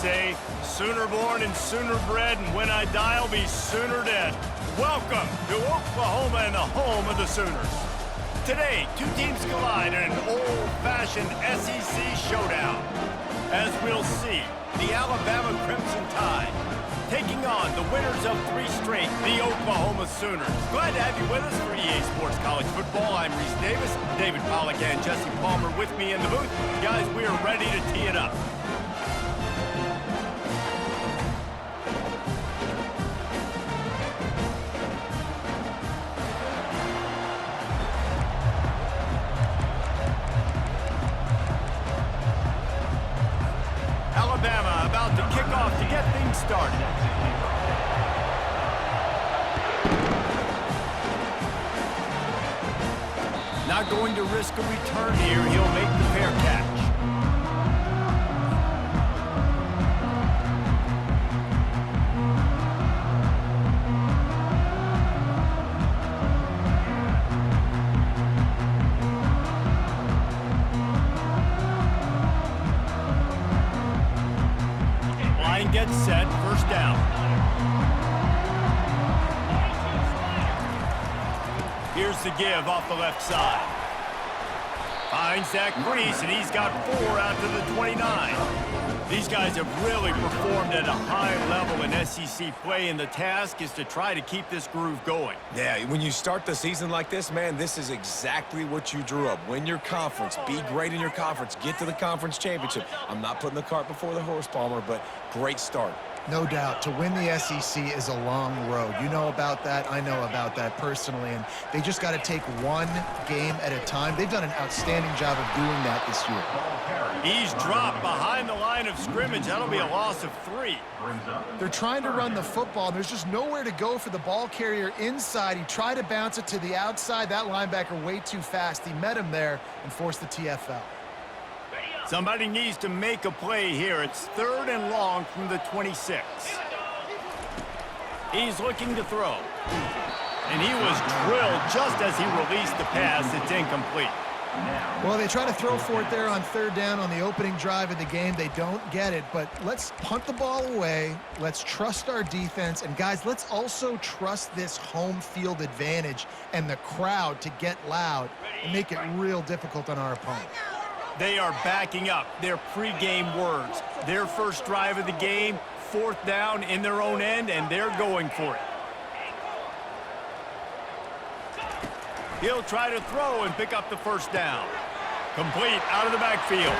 say, sooner born and sooner bred, and when I die, I'll be sooner dead. Welcome to Oklahoma and the home of the Sooners. Today, two teams collide in an old-fashioned SEC showdown. As we'll see, the Alabama Crimson Tide taking on the winners of 3 straight, the Oklahoma Sooners. Glad to have you with us for EA Sports College Football. I'm Reese Davis, David Pollack and Jesse Palmer with me in the booth. Guys, we are ready to tee it up. Alabama about to kick off to get things started. Not going to risk a return here. He'll make the fair catch. Line gets set, first down. Here's the give off the left side. Finds that crease, and he's got 4 out to the 29. These guys have really performed at a high level in SEC play, and the task is to try to keep this groove going. Yeah, when you start the season like this, man, this is exactly what you drew up. Win your conference, be great in your conference, get to the conference championship. I'm not putting the cart before the horse, Palmer, but great start. No doubt. To win the SEC is a long road. You know about that. I know about that personally. And they just got to take one game at a time. They've done an outstanding job of doing that this year. He's dropped behind the line of scrimmage. That'll be a loss of 3. They're trying to run the football. There's just nowhere to go for the ball carrier inside. He tried to bounce it to the outside. That linebacker way too fast. He met him there and forced the TFL. Somebody needs to make a play here. It's 3rd and long from the 26. He's looking to throw. And he was drilled just as he released the pass. It's incomplete. Well, they try to throw for it there on 3rd down on the opening drive of the game. They don't get it, but let's punt the ball away. Let's trust our defense. And, guys, let's also trust this home field advantage and the crowd to get loud and make it real difficult on our opponent. They are backing up their pregame words. Their first drive of the game, 4th down in their own end, and they're going for it. He'll try to throw and pick up the first down. Complete out of the backfield.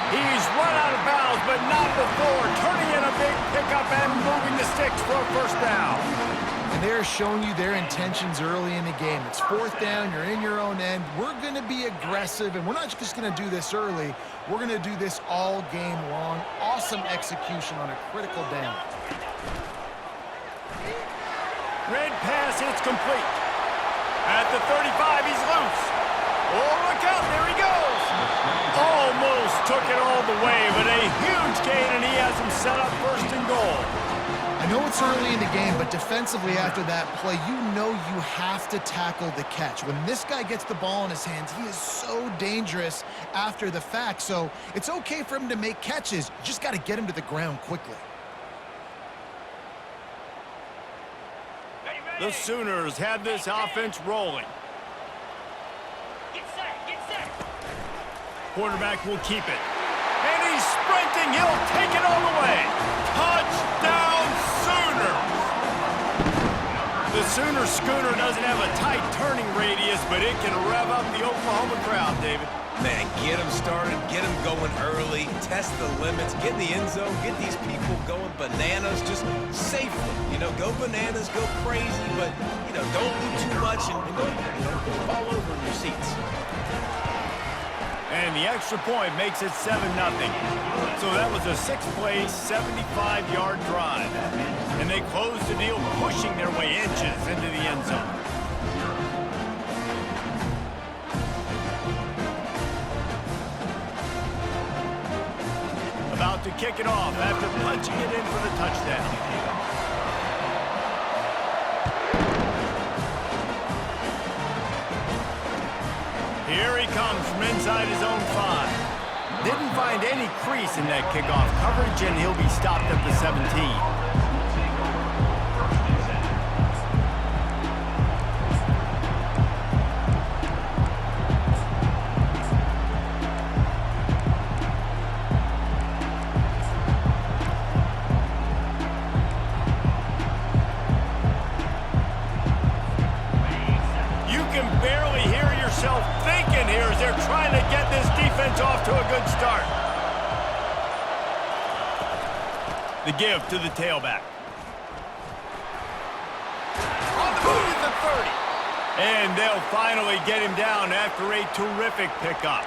He's run out of bounds, but not before turning in a big pickup and moving the sticks for a first down. And they're showing you their intentions early in the game. It's 4th down, you're in your own end. We're going to be aggressive, and we're not just going to do this early. We're going to do this all game long. Awesome execution on a critical down. Red pass, it's complete. At the 35, he's loose. Oh, look out, there he goes. Almost took it all the way, but a huge gain, and he has him set up 1st and goal. I know it's early in the game, but defensively after that play, you know you have to tackle the catch. When this guy gets the ball in his hands, he is so dangerous after the fact. So it's okay for him to make catches. You just got to get him to the ground quickly. The Sooners have this offense rolling. Get set. Quarterback will keep it. And he's sprinting. He'll take it all the way. Touchdown, Sooners! The Sooner schooner doesn't have a tight turning radius, but it can rev up the Oklahoma crowd, David. Man, get them started, get them going early, test the limits, get in the end zone, get these people going bananas just safely. You know, go bananas, go crazy, but, you know, don't do too much and don't fall over in your seats. And the extra point makes it 7-0. So that was a 6-play, 75-yard drive. And they close the deal, pushing their way inches into the end zone. About to kick it off after punching it in for the touchdown. Here he comes from inside his own 5. Didn't find any crease in that kickoff coverage, and he'll be stopped at the 17. Thinking here as they're trying to get this defense off to a good start. The give to the tailback. On the move at the 30. And they'll finally get him down after a terrific pickup.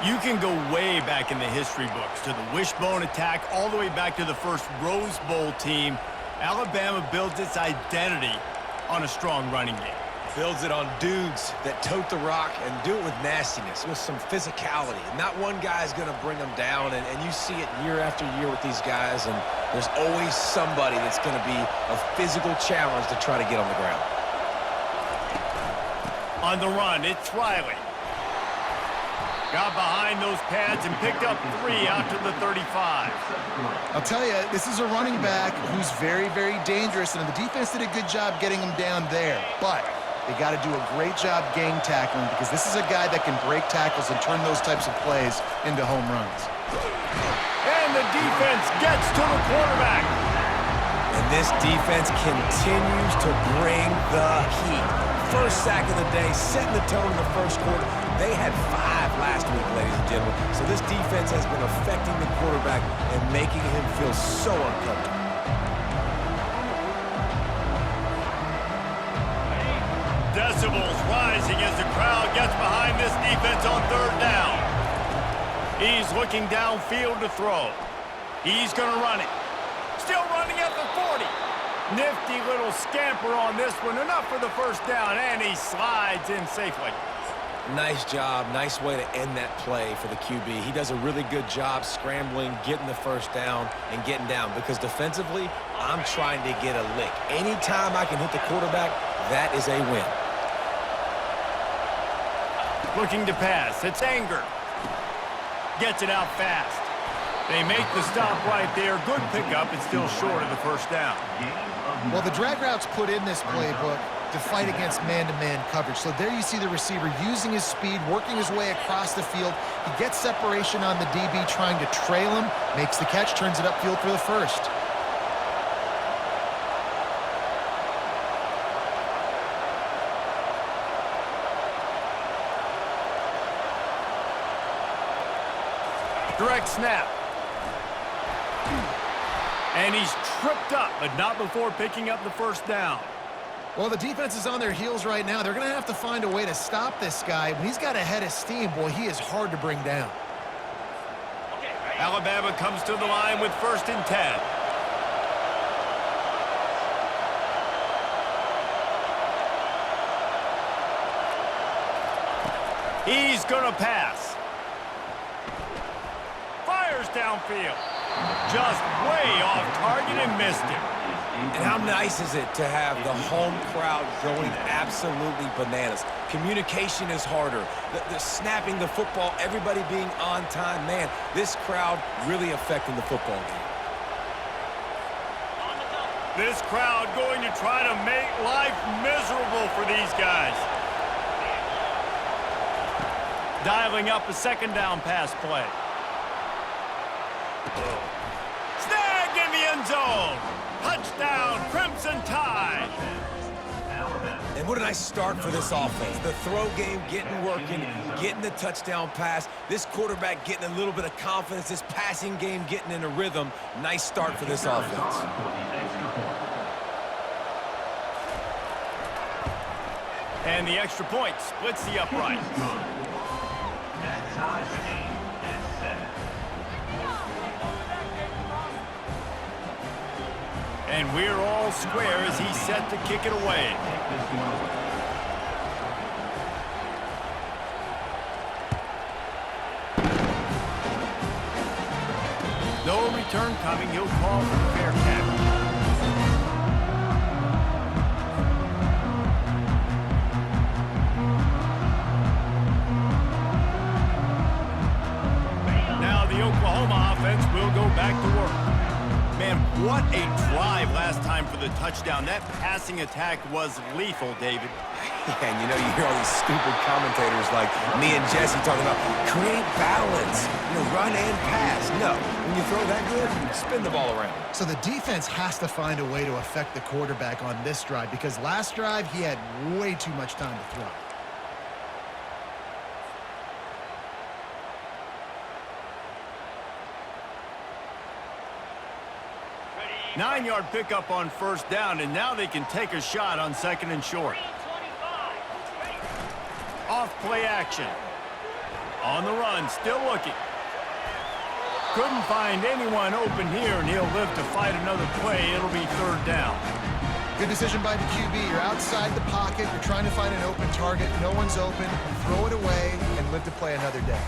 You can go way back in the history books to the wishbone attack all the way back to the first Rose Bowl team. Alabama builds its identity on a strong running game. Builds it on dudes that tote the rock and do it with nastiness, with some physicality. Not one guy's going to bring them down, and you see it year after year with these guys, and there's always somebody that's going to be a physical challenge to try to get on the ground. On the run, it's Riley. Got behind those pads and picked up 3 out to the 35. I'll tell you, this is a running back who's very, very dangerous, and the defense did a good job getting him down there, but they got to do a great job gang tackling because this is a guy that can break tackles and turn those types of plays into home runs. And the defense gets to the quarterback. And this defense continues to bring the heat. First sack of the day, setting the tone in the first quarter. They had 5 last week, ladies and gentlemen. So this defense has been affecting the quarterback and making him feel so uncomfortable. Decibels rising as the crowd gets behind this defense on 3rd down. He's looking downfield to throw. He's going to run it. Still running at the 40. Nifty little scamper on this one. Enough for the first down, and he slides in safely. Nice job. Nice way to end that play for the QB. He does a really good job scrambling, getting the first down, and getting down. Because defensively, I'm trying to get a lick. Anytime I can hit the quarterback, that is a win. Looking to pass. It's Anger. Gets it out fast. They make the stop right there. Good pickup. It's still short of the first down. Well, the drag routes put in this playbook to fight against man-to-man coverage. So there you see the receiver using his speed, working his way across the field. He gets separation on the DB, trying to trail him, makes the catch, turns it upfield for the first. Direct snap. And he's tripped up, but not before picking up the first down. Well, the defense is on their heels right now. They're going to have to find a way to stop this guy. When he's got a head of steam, boy, he is hard to bring down. Alabama comes to the line with 1st and 10. He's going to pass. Fires downfield. Just way off target and missed him. And how nice is it to have the home crowd going absolutely bananas? Communication is harder. The snapping the football, everybody being on time. Man, this crowd really affecting the football game. This crowd going to try to make life miserable for these guys. Dialing up a 2nd down pass play. Snag in the end zone. Touchdown, Crimson Tide. And what a nice start for this offense. The throw game getting working, getting the touchdown pass. This quarterback getting a little bit of confidence. This passing game getting in a rhythm. Nice start for this offense. And the extra point splits the uprights. And we're all square as he's set to kick it away. No return coming. He'll call for the fair catch. will go back to work. Man, what a drive last time for the touchdown. That passing attack was lethal, David. And you know, you hear all these stupid commentators like me and Jesse talking about create balance, run and pass. No, when you throw that good, spin the ball around. So the defense has to find a way to affect the quarterback on this drive because last drive he had way too much time to throw. 9-yard pickup on first down, and now they can take a shot on second and short. Off play action. On the run, still looking. Couldn't find anyone open here, and he'll live to fight another play. It'll be third down. Good decision by the QB. You're outside the pocket. You're trying to find an open target. No one's open. Throw it away and live to play another day.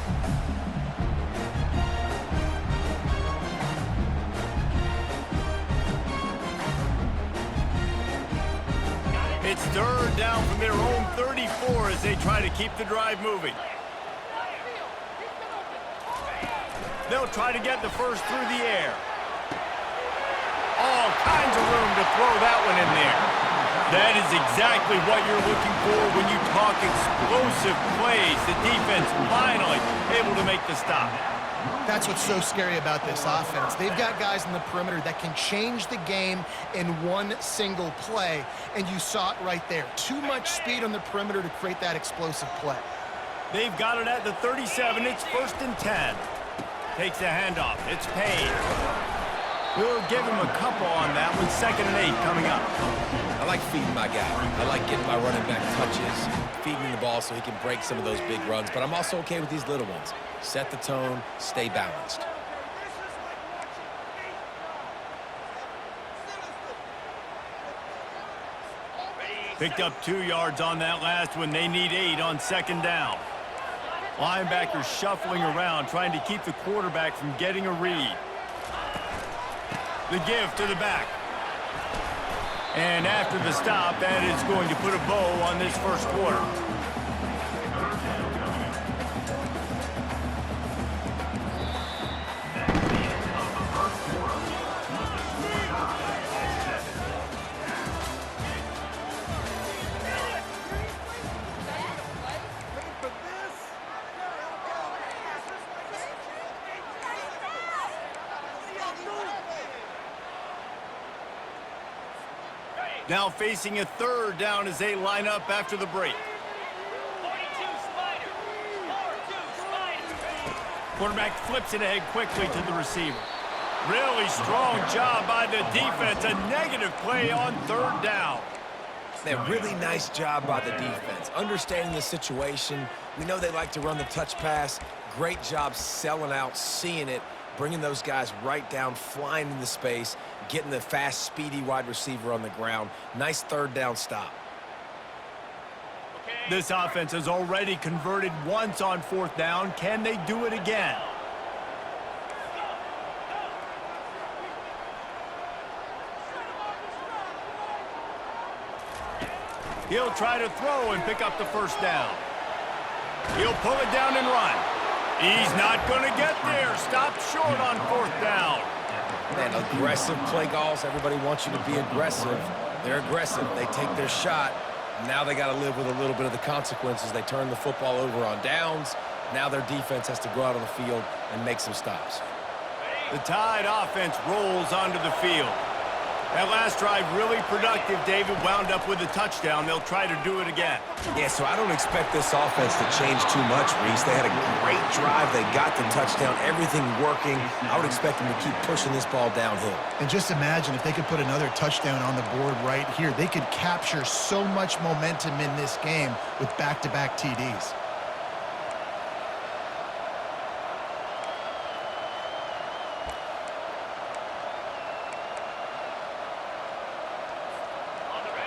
It's third down from their own 34 as they try to keep the drive moving. They'll try to get the first through the air. All kinds of room to throw that one in there. That is exactly what you're looking for when you talk explosive plays. The defense finally able to make the stop. That's what's so scary about this offense. They've got guys in the perimeter that can change the game in one single play, and you saw it right there. Too much speed on the perimeter to create that explosive play. They've got it at the 37. It's first and 10. Takes the handoff. It's Payne. We'll give him a couple on that one. Second and 8 coming up. I like feeding my guy. I like getting my running back touches, feeding him the ball so he can break some of those big runs, but I'm also okay with these little ones. Set the tone, stay balanced. Picked up 2 yards on that last one. They need 8 on second down. Linebackers shuffling around, trying to keep the quarterback from getting a read. The give to the back. And after the stop, that is going to put a bow on this first quarter. Now facing a third down as they line up after the break. 42 Spider. 4-2 Spider. Quarterback flips it ahead quickly to the receiver. Really strong job by the defense. A negative play on third down. Man, really nice job by the defense. Understanding the situation. We know they like to run the touch pass. Great job selling out, seeing it, bringing those guys right down, flying into space, getting the fast, speedy wide receiver on the ground. Nice third down stop. This offense has already converted once on fourth down. Can they do it again? He'll try to throw and pick up the first down. He'll pull it down and run. He's not going to get there. Stop short on fourth down. Man, aggressive play calls. Everybody wants you to be aggressive. They're aggressive. They take their shot. Now they got to live with a little bit of the consequences. They turn the football over on downs. Now their defense has to go out on the field and make some stops. The Tide offense rolls onto the field. That last drive really productive. David wound up with a touchdown. They'll try to do it again. Yeah, so I don't expect this offense to change too much, Reese. They had a great drive. They got the touchdown. Everything working. I would expect them to keep pushing this ball downhill. And just imagine if they could put another touchdown on the board right here. They could capture so much momentum in this game with back-to-back TDs.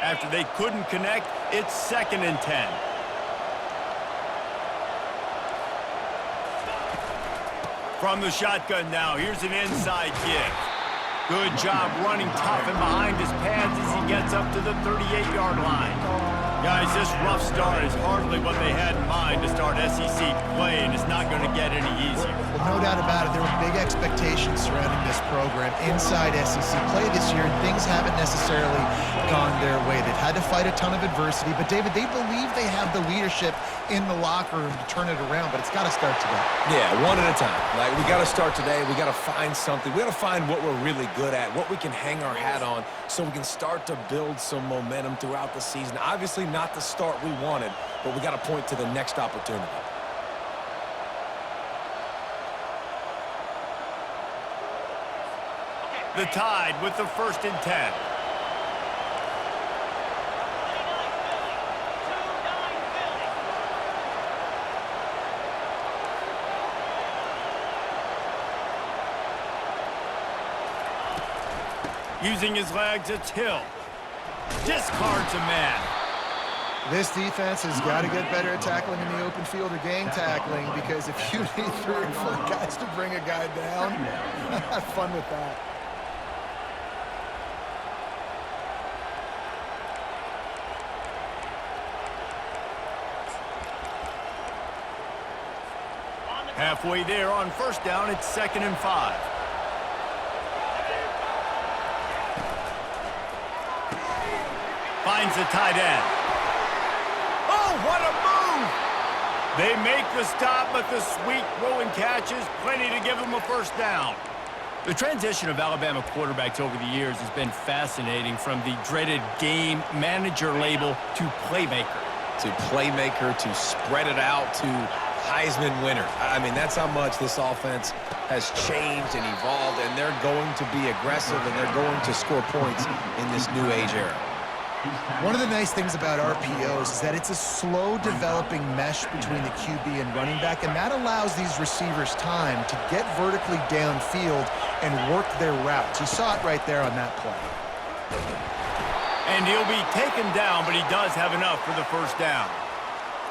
After they couldn't connect, it's second and 10. From the shotgun now, here's an inside give. Good job running tough and behind his pads as he gets up to the 38-yard line. Guys, this rough start is hardly what they had in mind to start SEC play, and it's not going to get any easier. Well, no doubt about it. There were big expectations surrounding this program inside SEC play this year, and things haven't necessarily gone their way. They've had to fight a ton of adversity, but David, they believe they have the leadership in the locker room to turn it around, but it's got to start today. Yeah, one at a time. Like, we got to start today. We got to find something. We got to find what we're really good at, what we can hang our hat on, so we can start to build some momentum throughout the season. Obviously, not the start we wanted, but we got to point to the next opportunity. The Tide with the 1st and 10. Using his legs, it's Hill. Discards a man. This defense has got to get better at tackling in the open field or gang tackling, because if you need 3 or 4 guys to bring a guy down, have fun with that. Halfway there on 1st down, it's 2nd and 5. Finds the tight end. Oh, what a move! They make the stop, but the sweet throw and catch is plenty to give them a 1st down. The transition of Alabama quarterbacks over the years has been fascinating, from the dreaded game manager label to playmaker. To spread it out, to Heisman winner. I mean, that's how much this offense has changed and evolved, and they're going to be aggressive, and they're going to score points in this new age era. One of the nice things about RPOs is that it's a slow developing mesh between the QB and running back, and that allows these receivers time to get vertically downfield and work their routes. You saw it right there on that play. And he'll be taken down, but he does have enough for the 1st down.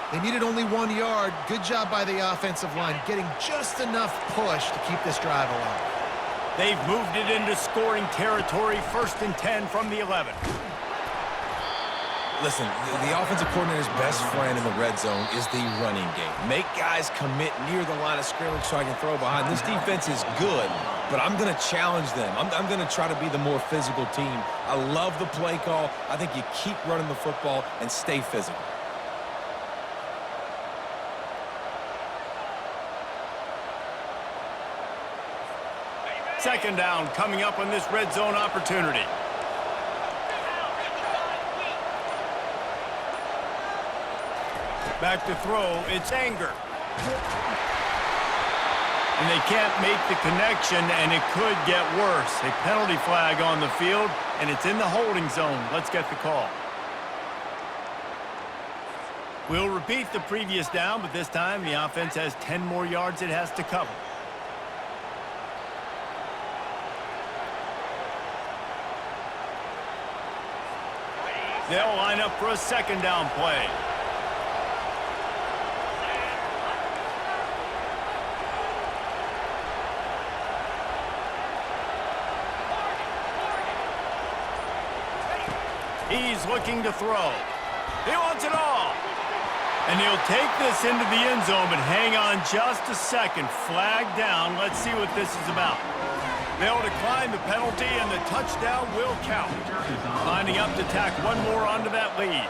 They needed only 1 yard. Good job by the offensive line, getting just enough push to keep this drive alive. They've moved it into scoring territory, 1st and 10 from the 11. Listen, the offensive coordinator's best friend in the red zone is the running game. Make guys commit near the line of scrimmage so I can throw behind. This defense is good, but I'm going to challenge them. I'm going to try to be the more physical team. I love the play call. I think you keep running the football and stay physical. Second down coming up on this red zone opportunity. Back to throw, it's Anger. And they can't make the connection, and it could get worse. A penalty flag on the field, and it's in the holding zone. Let's get the call. We'll repeat the previous down, but this time the offense has 10 more yards it has to cover. They'll line up for a 2nd down play. He's looking to throw. He wants it all. And he'll take this into the end zone, but hang on just a second. Flag down. Let's see what this is about. They'll decline the penalty, and the touchdown will count. Lining up to tack one more onto that lead.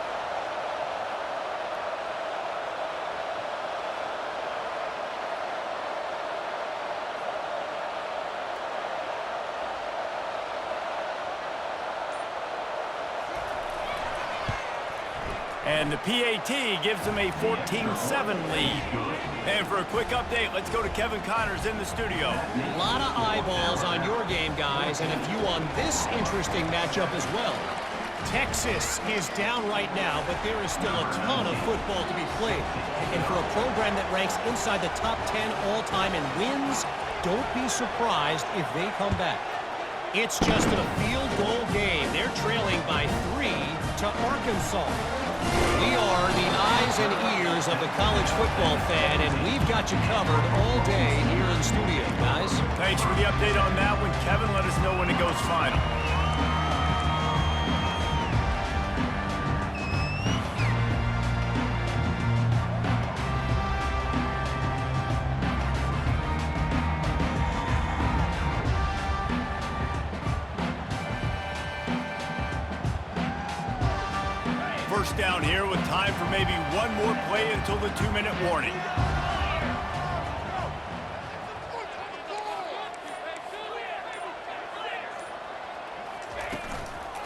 And the PAT gives them a 14-7 lead. And for a quick update, let's go to Kevin Connors in the studio. A lot of eyeballs on your game, guys, and a few on this interesting matchup as well. Texas is down right now, but there is still a ton of football to be played. And for a program that ranks inside the top 10 all-time in wins, don't be surprised if they come back. It's just a field goal game. They're trailing by 3 to Arkansas. We are the eyes and ears of the college football fan, and we've got you covered all day here in the studio, guys. Thanks for the update on that one, Kevin. Let us know when it goes final. first down here with time for maybe one more play until the 2-minute warning.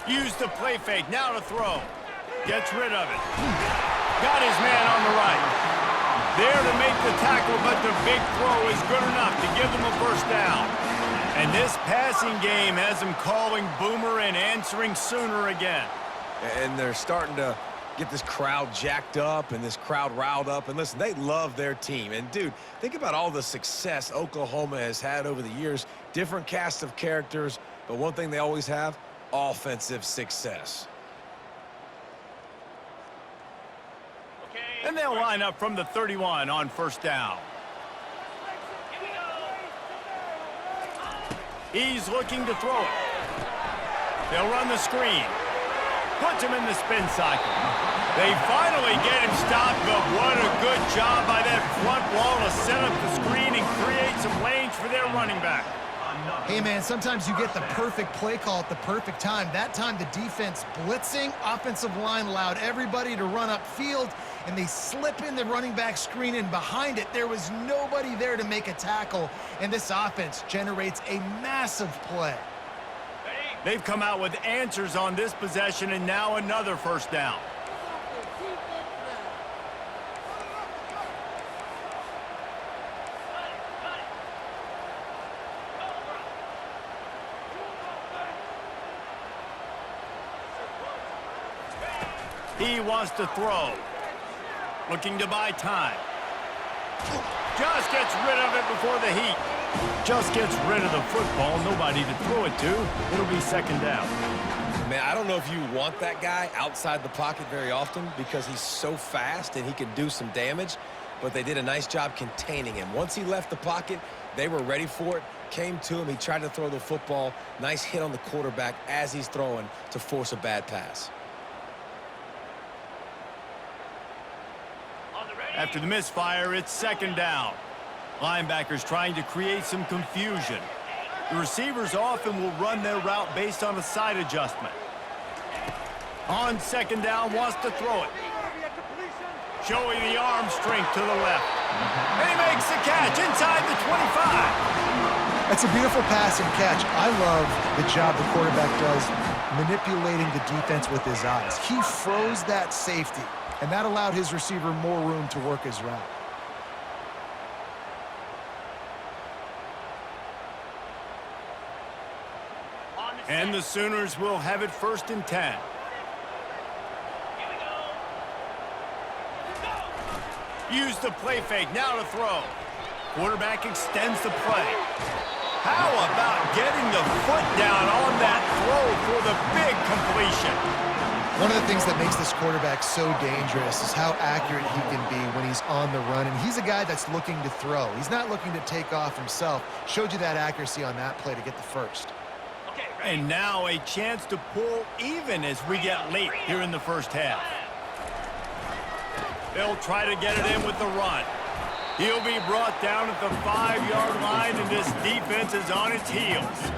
Use the play fake, now to throw. Gets rid of it. Got his man on the right. There to make the tackle, but the big throw is good enough to give them a first down. And this passing game has them calling Boomer and answering Sooner again. And they're starting to get this crowd jacked up and this crowd riled up. And listen, they love their team. And, dude, think about all the success Oklahoma has had over the years. Different cast of characters, but one thing they always have, offensive success. And they'll line up from the 31 on first down. He's looking to throw it. They'll run the screen. Puts him in the spin cycle. They finally get him stopped, but what a good job by that front wall to set up the screen and create some lanes for their running back. Hey, man, sometimes you get the perfect play call at the perfect time. That time, the defense blitzing, offensive line allowed everybody to run upfield, and they slip in the running back screen, and behind it, there was nobody there to make a tackle, and this offense generates a massive play. They've come out with answers on this possession, and now another first down. He wants to throw. Looking to buy time. Just gets rid of it before the heat. Just gets rid of the football. Nobody to throw it to. It'll be second down. Man, I don't know if you want that guy outside the pocket very often because he's so fast and he can do some damage, but they did a nice job containing him. Once he left the pocket, they were ready for it, came to him, he tried to throw the football. Nice hit on the quarterback as he's throwing to force a bad pass. After the misfire, it's second down. Linebackers trying to create some confusion. The receivers often will run their route based on a side adjustment. On second down, wants to throw it. Showing the arm strength to the left. And he makes the catch inside the 25. That's a beautiful pass and catch. I love the job the quarterback does manipulating the defense with his eyes. He froze that safety, and that allowed his receiver more room to work his route. And the Sooners will have it 1st and 10. Use the play fake, now to throw. Quarterback extends the play. How about getting the foot down on that throw for the big completion? One of the things that makes this quarterback so dangerous is how accurate he can be when he's on the run. And he's a guy that's looking to throw. He's not looking to take off himself. Showed you that accuracy on that play to get the first. And now a chance to pull even as we get late here in the first half. They'll try to get it in with the run. He'll be brought down at the 5-yard line, and this defense is on its heels.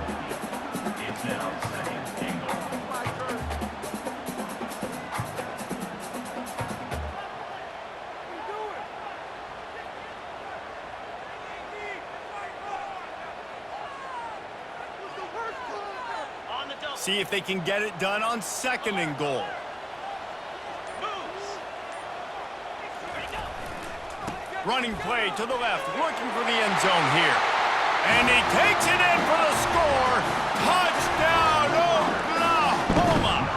See if they can get it done on 2nd and goal. Running play to the left, looking for the end zone here. And he takes it in for the score. Touchdown, Oklahoma!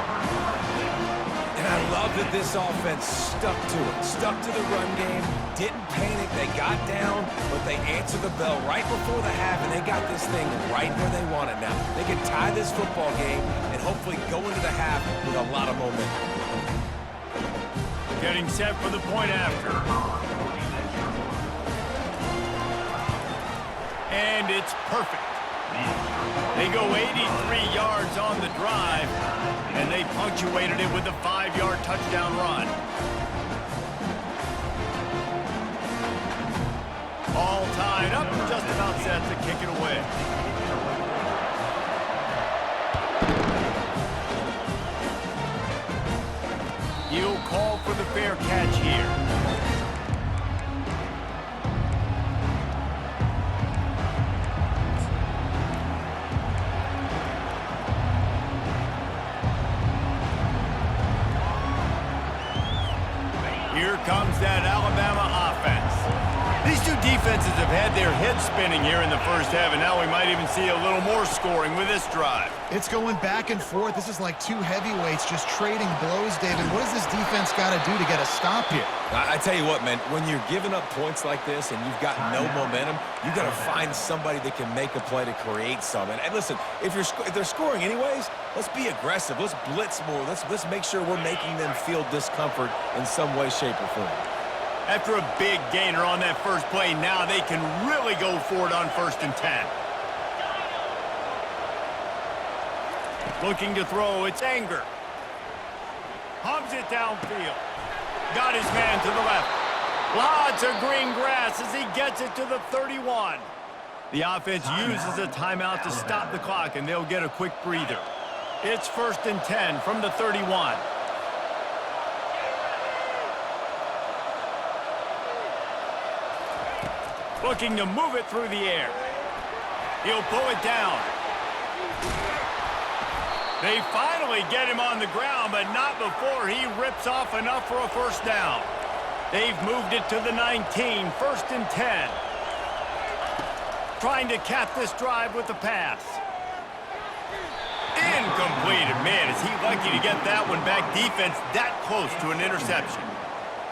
And I love that this offense stuck to it, stuck to the run game, didn't panic, they got down, but they answered the bell right before the half, and they got this thing right where they want it now. They can tie this football game and hopefully go into the half with a lot of momentum. Getting set for the point after. And it's perfect. They go 83 yards on the drive, and they punctuated it with a 5-yard touchdown run. All tied up, just about set to kick it away. He'll call for the fair catch here. Here comes that Alabama offense. These two defenses have had their heads spinning here in the first half, and now we might even see a little more scoring with this drive. It's going back and forth. This is like two heavyweights just trading blows, David. What does this defense got to do to get a stop here? I tell you what, man, when you're giving up points like this and you've got no momentum, you got to find somebody that can make a play to create something. And listen, if they're scoring anyways, let's be aggressive. Let's blitz more. Let's make sure we're making them feel discomfort in some way, shape, or form. After a big gainer on that first play, now they can really go for it on 1st and 10. Looking to throw, it's Anger. Hums it downfield. Got his man to the left. Lots of green grass as he gets it to the 31. The offense uses a timeout to stop the clock, and they'll get a quick breather. It's 1st and 10 from the 31. Looking to move it through the air. He'll pull it down. They finally get him on the ground, but not before he rips off enough for a first down. They've moved it to the 19, 1st and 10. Trying to cap this drive with the pass. Incomplete. Man, is he lucky to get that one back. Defense that close to an interception.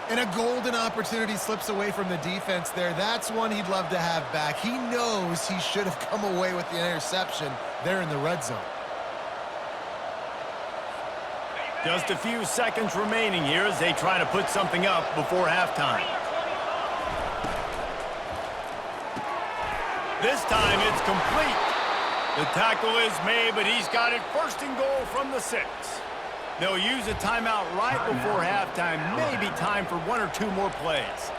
And a golden opportunity slips away from the defense there. That's one he'd love to have back. He knows he should have come away with the interception there in the red zone. Just a few seconds remaining here as they try to put something up before halftime. This time it's complete. The tackle is made, but he's got it 1st and goal from the 6. They'll use a timeout right before halftime. Maybe time for 1 or 2 more plays.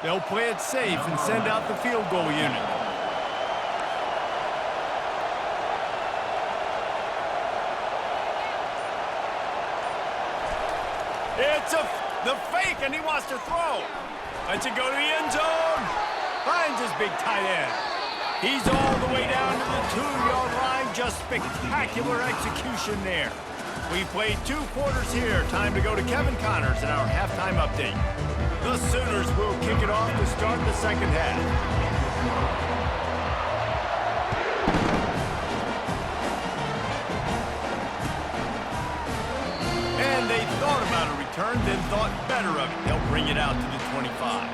They'll play it safe and send out the field goal unit. It's the fake, and he wants to throw. Lets it go to the end zone. Finds his big tight end. He's all the way down to the 2-yard line. Just spectacular execution there. We've played 2 quarters here. Time to go to Kevin Connors in our halftime update. The Sooners will kick it off to start the second half. And they thought about a return, then thought better of it. They'll bring it out to the 25.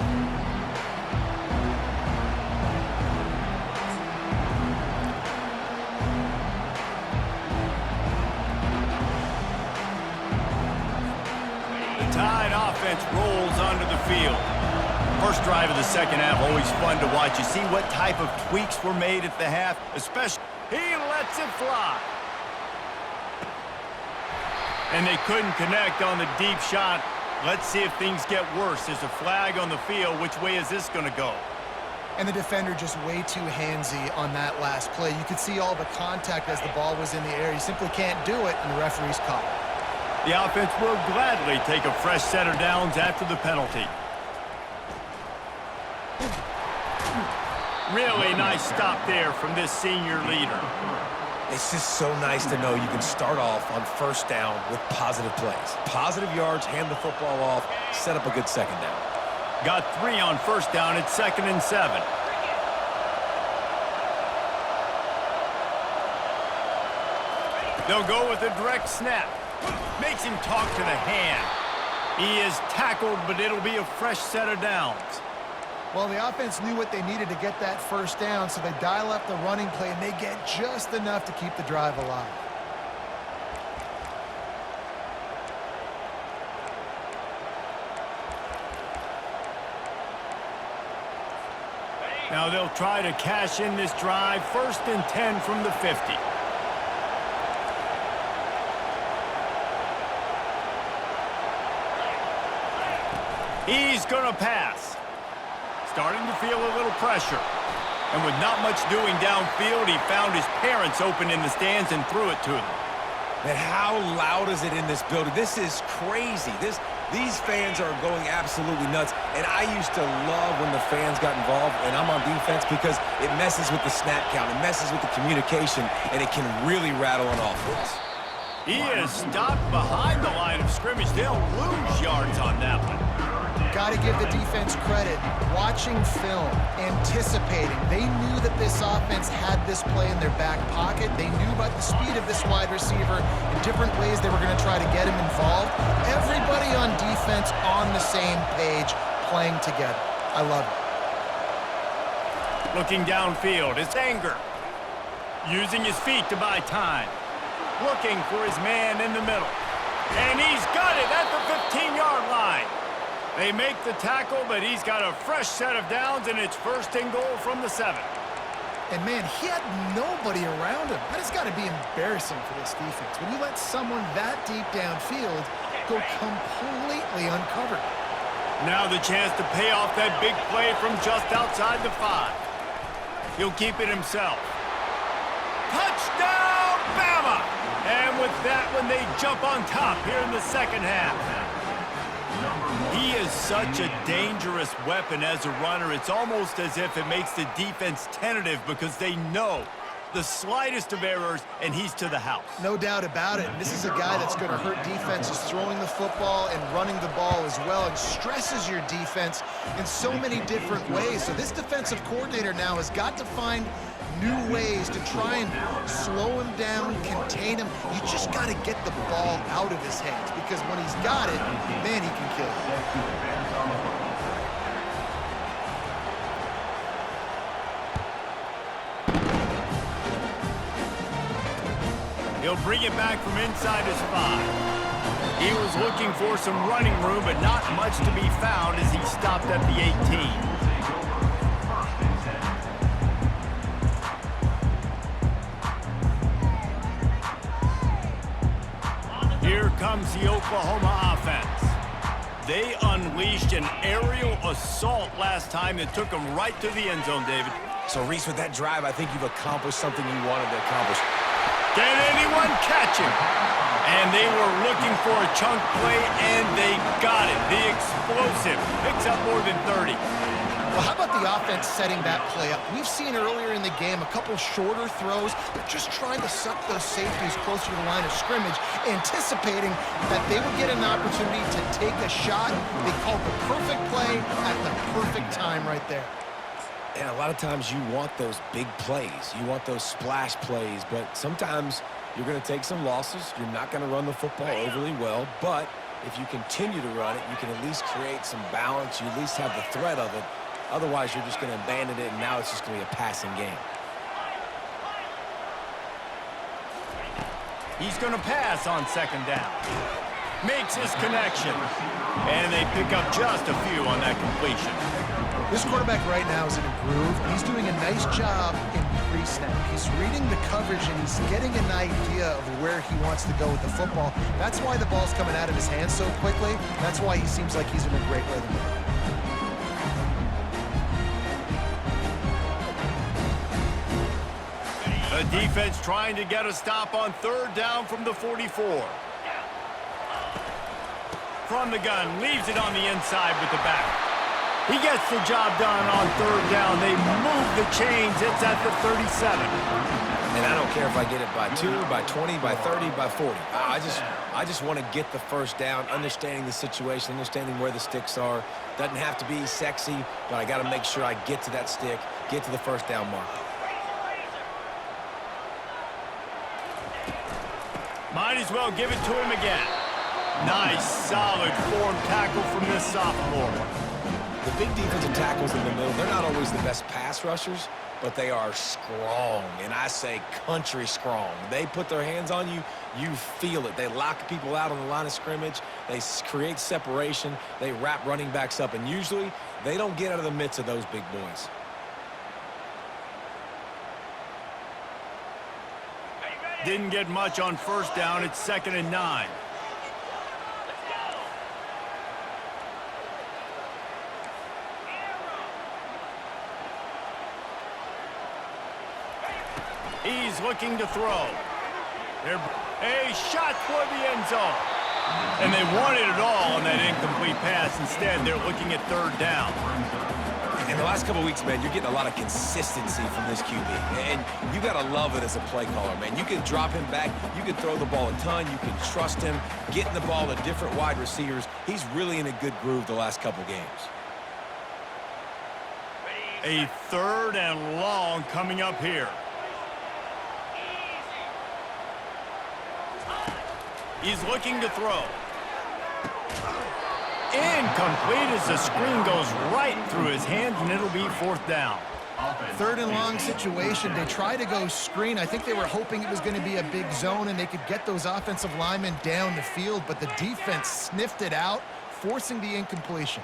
The Tide offense rolls onto the field. First drive of the second half, always fun to watch. You see what type of tweaks were made at the half, especially. He lets it fly. And they couldn't connect on the deep shot. Let's see if things get worse. There's a flag on the field. Which way is this going to go? And the defender just way too handsy on that last play. You could see all the contact as the ball was in the air. You simply can't do it, and the referee's caught it. The offense will gladly take a fresh set of downs after the penalty. Really nice stop there from this senior leader. It's just so nice to know you can start off on 1st down with positive plays. Positive yards, hand the football off, set up a good second down. Got 3 on 1st down at 2nd and 7. They'll go with a direct snap. Makes him talk to the hand. He is tackled, but it'll be a fresh set of downs. Well, the offense knew what they needed to get that 1st down, so they dial up the running play, and they get just enough to keep the drive alive. Now they'll try to cash in this drive. 1st and 10 from the 50. He's going to pass. Starting to feel a little pressure. And with not much doing downfield, he found his parents open in the stands and threw it to them. Man, how loud is it in this building? This is crazy. These fans are going absolutely nuts. And I used to love when the fans got involved, and I'm on defense, because it messes with the snap count. It messes with the communication, and it can really rattle an offense. He is stopped behind the line of scrimmage. They'll lose yards on that one. Got to give the defense credit. Watching film, anticipating. They knew that this offense had this play in their back pocket. They knew about the speed of this wide receiver in different ways they were going to try to get him involved. Everybody on defense on the same page, playing together. I love it. Looking downfield, it's Anger. Using his feet to buy time. Looking for his man in the middle. And he's got it at the 15-yard line. They make the tackle, but he's got a fresh set of downs, and it's 1st and goal from the 7. And, man, he had nobody around him. That has got to be embarrassing for this defense. When you let someone that deep downfield go completely uncovered. Now the chance to pay off that big play from just outside the 5. He'll keep it himself. Touchdown, Bama! And with that one, they jump on top here in the second half. He is such a dangerous weapon as a runner. It's almost as if it makes the defense tentative because they know the slightest of errors, and he's to the house. No doubt about it. This is a guy that's going to hurt defenses throwing the football and running the ball as well, and stresses your defense in so many different ways. So this defensive coordinator now has got to find new ways to try and slow him down, contain him. You just got to get the ball out of his hands, because when he's got it, man, he can kill it. He'll bring it back from inside his 5. He was looking for some running room, but not much to be found as he stopped at the 18. Here comes the Oklahoma offense. They unleashed an aerial assault last time that took them right to the end zone, David. So, Reese, with that drive, I think you've accomplished something you wanted to accomplish. Can anyone catch him? And they were looking for a chunk play, and they got it. The explosive picks up more than 30. Well, how about the offense setting that play up? We've seen earlier in the game a couple shorter throws. They're just trying to suck those safeties closer to the line of scrimmage, anticipating that they would get an opportunity to take a shot. They called the perfect play at the perfect time right there. And a lot of times you want those big plays. You want those splash plays, but sometimes you're going to take some losses. You're not going to run the football overly well, but if you continue to run it, you can at least create some balance. You at least have the threat of it. Otherwise, you're just going to abandon it, and now it's just going to be a passing game. He's going to pass on 2nd down. Makes his connection. And they pick up just a few on that completion. This quarterback right now is in a groove. He's doing a nice job in pre-snap. He's reading the coverage, and he's getting an idea of where he wants to go with the football. That's why the ball's coming out of his hands so quickly. That's why he seems like he's in a great rhythm. The defense trying to get a stop on 3rd down from the 44. From the gun, leaves it on the inside with the back. He gets the job done on 3rd down. They move the chains. It's at the 37. And I don't care if I get it by 2, by 20, by 30, by 40. I just want to get the 1st down, understanding the situation, understanding where the sticks are. Doesn't have to be sexy, but I got to make sure I get to that stick, get to the 1st down mark. Might as well give it to him again. Nice, solid form tackle from this sophomore. The big defensive tackles in the middle, they're not always the best pass rushers, but they are strong, and I say country strong. They put their hands on you, you feel it. They lock people out on the line of scrimmage. They create separation. They wrap running backs up, and usually they don't get out of the midst of those big boys. Didn't get much on 1st down. It's 2nd and 9. He's looking to throw. A shot toward the end zone. And they wanted it all on that incomplete pass. Instead, they're looking at third down. In the last couple of weeks, man, you're getting a lot of consistency from this QB. And you got to love it as a play caller, man. You can drop him back. You can throw the ball a ton. You can trust him, getting the ball to different wide receivers. He's really in a good groove the last couple games. A third and long coming up here. He's looking to throw. Incomplete as the screen goes right through his hands, and it'll be fourth down. Third and long situation. They try to go screen. I think they were hoping it was going to be a big zone and they could get those offensive linemen down the field, but the defense sniffed it out, forcing the incompletion.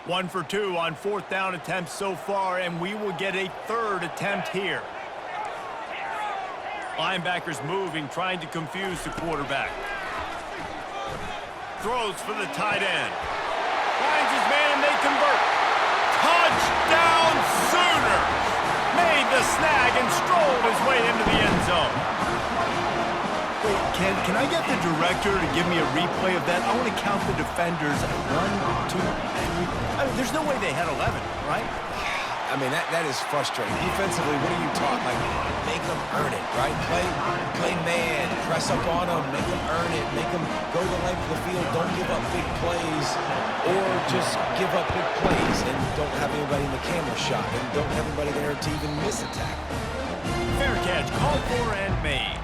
One for two on fourth down attempts so far, and we will get a third attempt here. Linebackers moving, trying to confuse the quarterback. Throws for the tight end. Finds his man, and they convert. Touchdown Sooners! Made the snag and strolled his way into the end zone. Wait, can I get the director to give me a replay of that? I want to count the defenders. 1, 2, 3. I mean, there's no way they had 11, right? I mean, that is frustrating. Defensively, what are you taught? Like, make them earn it, right? Play man, press up on them, make them earn it, make them go the length of the field, don't give up big plays, or just give up big plays and don't have anybody in the camera shot, and don't have anybody there to even miss a tackle. Fair catch, called for and made.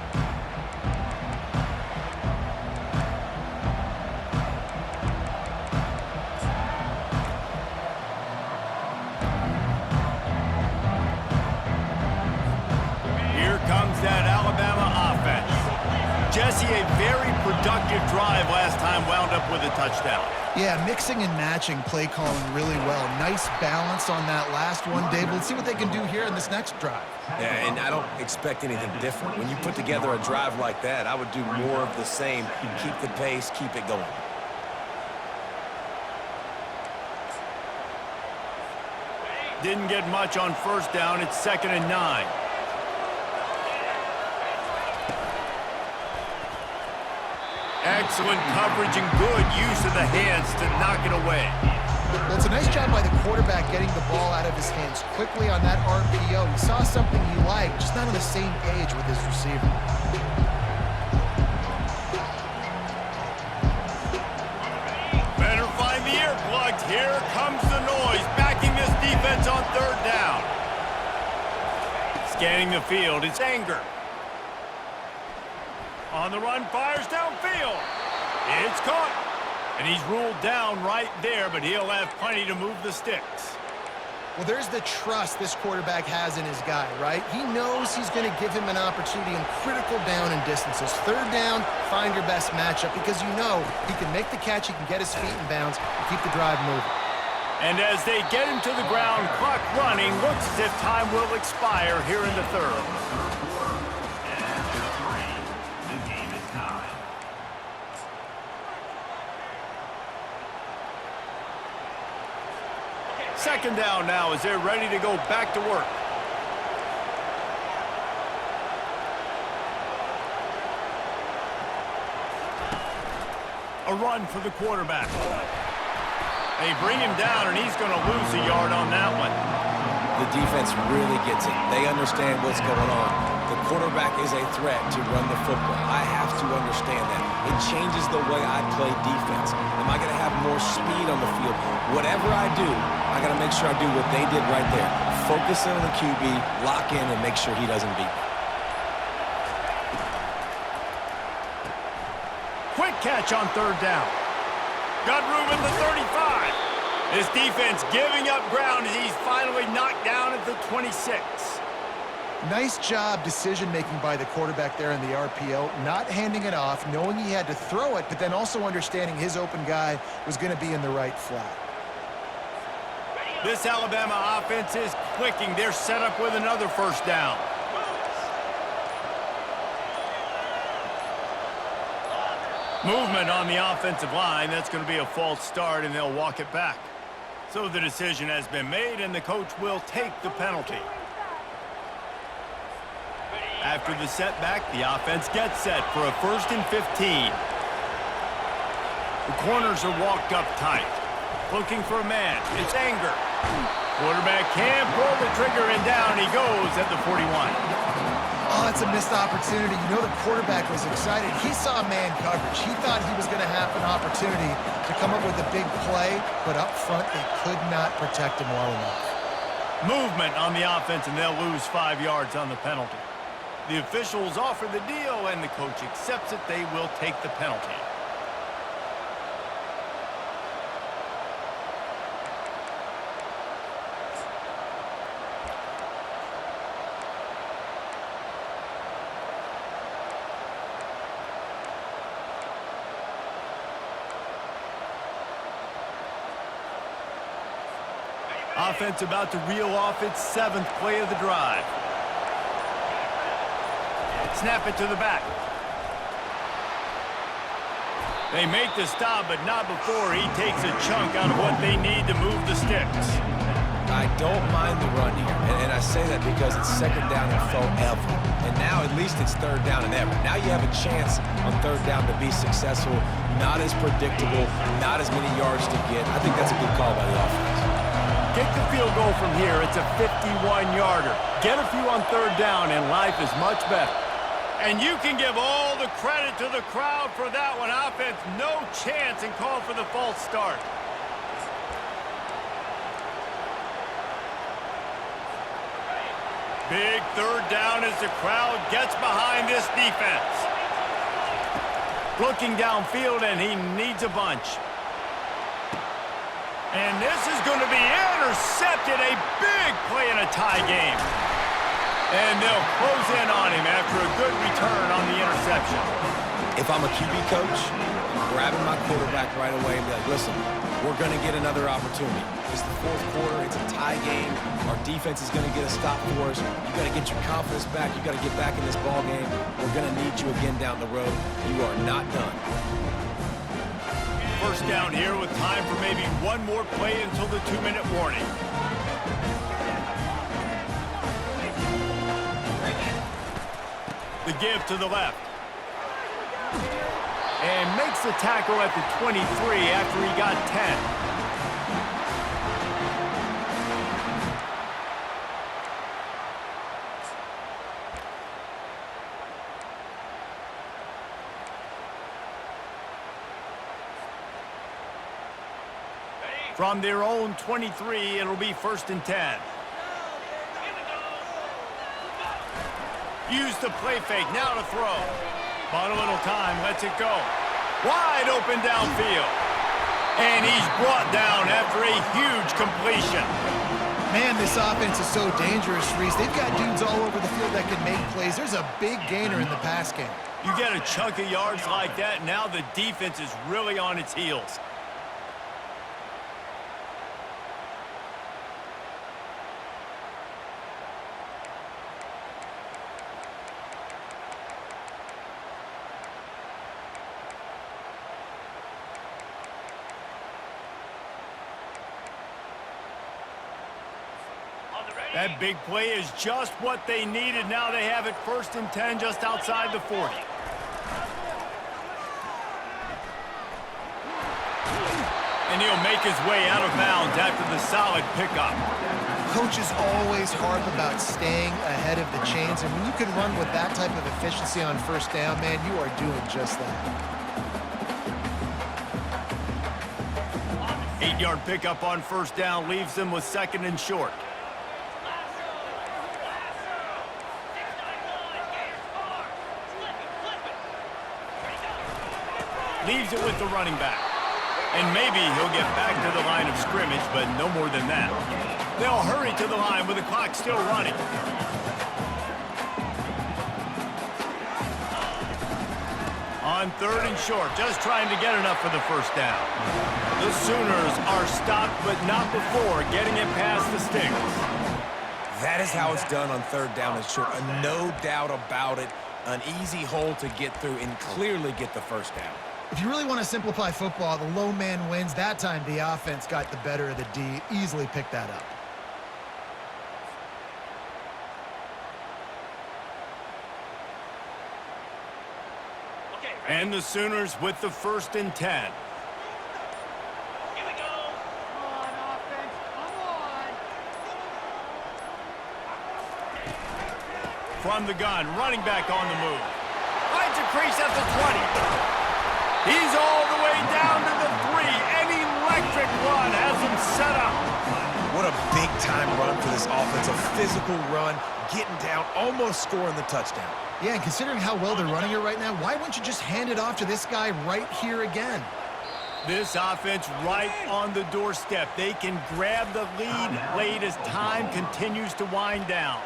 That Alabama offense. Jesse, a very productive drive last time, wound up with a touchdown. Yeah, mixing and matching play calling really well. Nice balance on that last one, Dave. Let's see what they can do here in this next drive. Yeah, and I don't expect anything different. When you put together a drive like that, I would do more of the same. Keep the pace, keep it going. Didn't get much on first down. It's 2nd and 9. Excellent coverage and good use of the hands to knock it away. Well, it's a nice job by the quarterback getting the ball out of his hands quickly on that RPO. He saw something he liked, just not on the same page with his receiver. Better find the earplugs. Here comes the noise, backing this defense on third down. Scanning the field, it's Anger. On the run, fires downfield. It's caught. And he's ruled down right there, but he'll have plenty to move the sticks. Well, there's the trust this quarterback has in his guy, right? He knows he's going to give him an opportunity in critical down and distances. Third down, find your best matchup because you know he can make the catch, he can get his feet in bounds, and keep the drive moving. And as they get him to the ground, clock running, looks as if time will expire here in the third. Second down now as they're ready to go back to work. A run for the quarterback. They bring him down, and he's going to lose a yard on that one. The defense really gets it. They understand what's going on. The quarterback is a threat to run the football. I have to understand that. It changes the way I play defense. Am I going to have more speed on the field? Whatever I do, I got to make sure I do what they did right there. Focus in on the QB, lock in, and make sure he doesn't beat me. Quick catch on third down. Got room at the 35. This defense giving up ground as he's finally knocked down at the 26. Nice job decision-making by the quarterback there in the RPO, not handing it off, knowing he had to throw it, but then also understanding his open guy was going to be in the right flat. Ready This Alabama offense is clicking. They're set up with another first down. Movement on the offensive line. That's going to be a false start, and they'll walk it back. So the decision has been made, and the coach will take the penalty. After the setback, the offense gets set for a 1st and 15. The corners are walked up tight. Looking for a man. It's Anger. Quarterback can't pull the trigger, and down he goes at the 41. Oh, that's a missed opportunity. You know the quarterback was excited. He saw man coverage. He thought he was going to have an opportunity to come up with a big play, but up front they could not protect him well enough. Movement on the offense, and they'll lose 5 yards on the penalty. The officials offer the deal, and the coach accepts it. They will take the penalty. Offense about to reel off its 7th play of the drive. Snap it to the back. They make the stop, but not before he takes a chunk out of what they need to move the sticks. I don't mind the run here, and I say that because it's 2nd down and forever. And now at least it's 3rd down and ever. Now you have a chance on 3rd down to be successful. Not as predictable, not as many yards to get. I think that's a good call by the offense. Get the field goal from here. It's a 51-yarder. Get a few on 3rd down, and life is much better. And you can give all the credit to the crowd for that one. Offense, no chance, and call for the false start. Big 3rd down as the crowd gets behind this defense. Looking downfield, and he needs a bunch. And this is going to be intercepted. A big play in a tie game. And they'll close in on him after a good return on the interception. If I'm a QB coach, I'm grabbing my quarterback right away and be like, listen, we're going to get another opportunity. It's the 4th quarter. It's a tie game. Our defense is going to get a stop for us. You got to get your confidence back. You got to get back in this ball game. We're going to need you again down the road. You are not done. First down here with time for maybe one more play until the 2-minute warning. The give to the left. And makes the tackle at the 23 after he got 10. From their own 23, it'll be 1st and 10. Use the play fake, now to throw. Bought a little time, lets it go. Wide open downfield. And he's brought down after a huge completion. Man, this offense is so dangerous, Reese. They've got dudes all over the field that can make plays. There's a big gainer in the pass game. You get a chunk of yards like that, now the defense is really on its heels. That big play is just what they needed. Now they have it 1st and 10 just outside the 40. And he'll make his way out of bounds after the solid pickup. Coaches always harp about staying ahead of the chains, and when you can run with that type of efficiency on 1st down, man, you are doing just that. 8-yard pickup on 1st down leaves them with 2nd and short. Leaves it with the running back. And maybe he'll get back to the line of scrimmage, but no more than that. They'll hurry to the line with the clock still running. On on 3rd and short, just trying to get enough for the first down. The Sooners are stopped, but not before getting it past the sticks. That is how it's done on 3rd down and short. No doubt about it. An easy hole to get through and clearly get the first down. If you really want to simplify football, the low man wins. That time the offense got the better of the D. Easily picked that up. Okay. And the Sooners with the 1st and 10. Here we go. Come on, offense. Come on. From the gun, running back on the move. Finds a crease at the 20. He's all the way down to the 3. An electric run has him set up. What a big-time run for this offense. A physical run, getting down, almost scoring the touchdown. Yeah, and considering how well they're running it right now, why wouldn't you just hand it off to this guy right here again? This offense right on the doorstep. They can grab the lead late as time continues to wind down.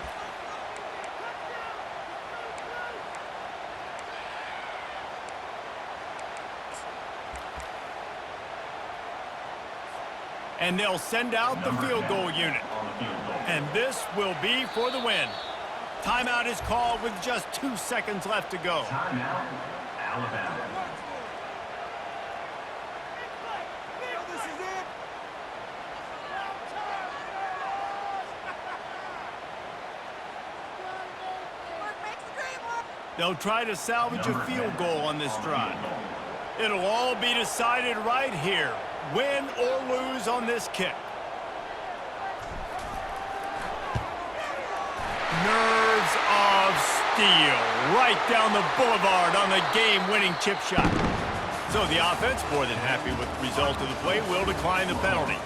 And they'll send out the field goal unit. And this will be for the win. Timeout is called with just 2 seconds left to go. Timeout, Alabama. They'll try to salvage a field goal on this drive. It'll all be decided right here. Win or lose on this kick. Nerves of steel right down the boulevard on the game-winning chip shot. So the offense, more than happy with the result of the play, will decline the penalty.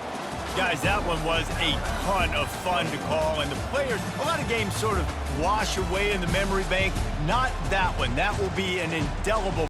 Guys, that one was a ton of fun to call, and the players, a lot of games sort of wash away in the memory bank. Not that one. That will be an indelible